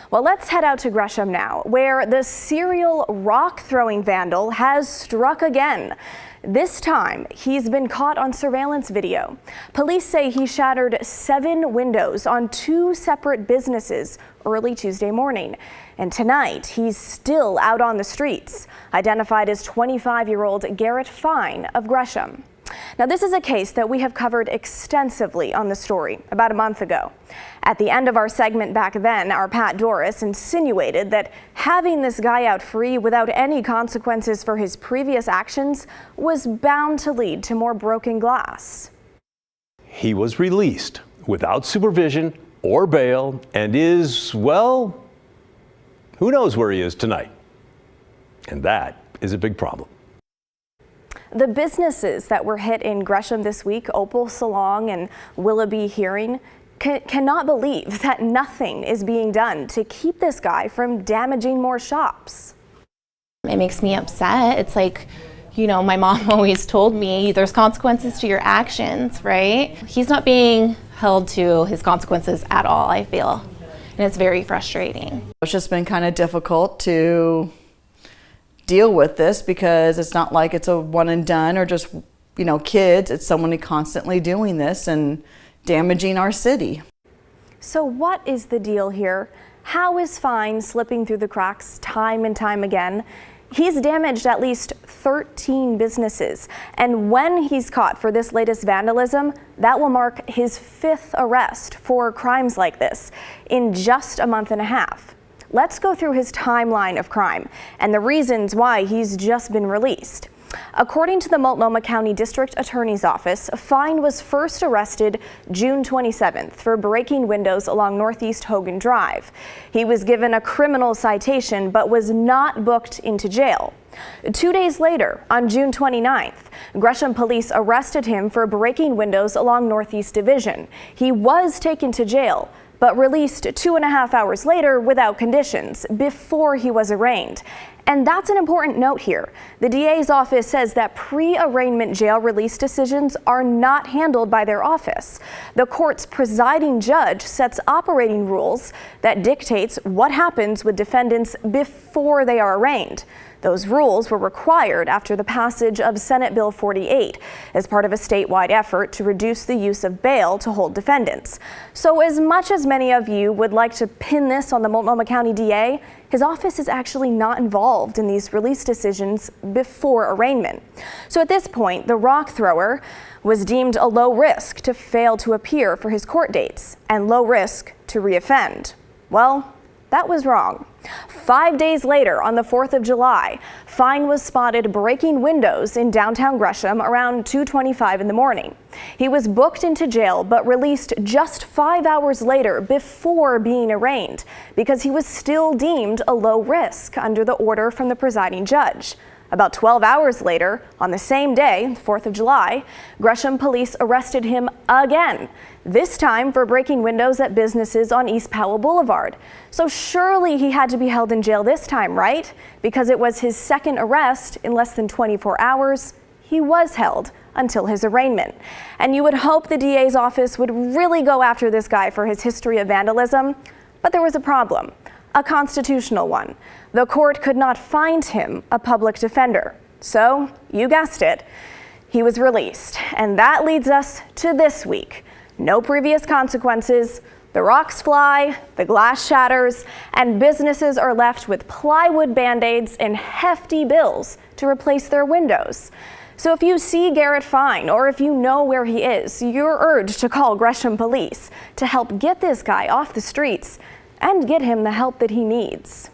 Well, let's head out to Gresham now, where the serial rock-throwing vandal has struck again. This time, he's been caught on surveillance video. Police say he shattered 7 windows on 2 separate businesses early Tuesday morning. And tonight, he's still out on the streets, identified as 25-year-old Garret Fine of Gresham. Now, this is a case that we have covered extensively on the story about a month ago. At the end of our segment back then, our Pat Doris insinuated that having this guy out free without any consequences for his previous actions was bound to lead to more broken glass. He was released without supervision or bail and is, well, who knows where he is tonight. And that is a big problem. The businesses that were hit in Gresham this week, Opal Salon and Willoughby Hearing, cannot believe that nothing is being done to keep this guy from damaging more shops. It makes me upset. It's like, you know, my mom always told me there's consequences to your actions, right? He's not being held to his consequences at all, I feel, and it's very frustrating. It's just been kind of difficult to deal with this because it's not like it's a one and done or just, you know, kids. It's someone constantly doing this and damaging our city. So what is the deal here? How is Fine slipping through the cracks time and time again? He's damaged at least 13 businesses, and when he's caught for this latest vandalism, that will mark his 5th arrest for crimes like this in just a month and a half. Let's go through his timeline of crime and the reasons why he's just been released. According to the Multnomah County District Attorney's Office, Fine was first arrested June 27th for breaking windows along Northeast Hogan Drive. He was given a criminal citation but was not booked into jail. 2 days later, on June 29th, Gresham police arrested him for breaking windows along Northeast Division. He was taken to jail, but released 2.5 hours later without conditions before he was arraigned. And that's an important note here. The DA's office says that pre-arraignment jail release decisions are not handled by their office. The court's presiding judge sets operating rules that dictates what happens with defendants before they are arraigned. Those rules were required after the passage of Senate Bill 48 as part of a statewide effort to reduce the use of bail to hold defendants. So as much as many of you would like to pin this on the Multnomah County DA, his office is actually not involved in these release decisions before arraignment. So at this point, the rock thrower was deemed a low risk to fail to appear for his court dates and low risk to reoffend. Well, that was wrong. 5 days later, on the 4th of July, Fine was spotted breaking windows in downtown Gresham around 2:25 in the morning. He was booked into jail but released just 5 hours later before being arraigned because he was still deemed a low risk under the order from the presiding judge. About 12 hours later, on the same day, 4th of July, Gresham police arrested him again, this time for breaking windows at businesses on East Powell Boulevard. So surely he had to be held in jail this time, right? Because it was his second arrest in less than 24 hours. He was held until his arraignment. And you would hope the DA's office would really go after this guy for his history of vandalism, but there was a problem. A constitutional one. The court could not find him a public defender. So, you guessed it, he was released. And that leads us to this week. No previous consequences, the rocks fly, the glass shatters, and businesses are left with plywood band-aids and hefty bills to replace their windows. So if you see Garret Fine or if you know where he is, you're urged to call Gresham Police to help get this guy off the streets and get him the help that he needs.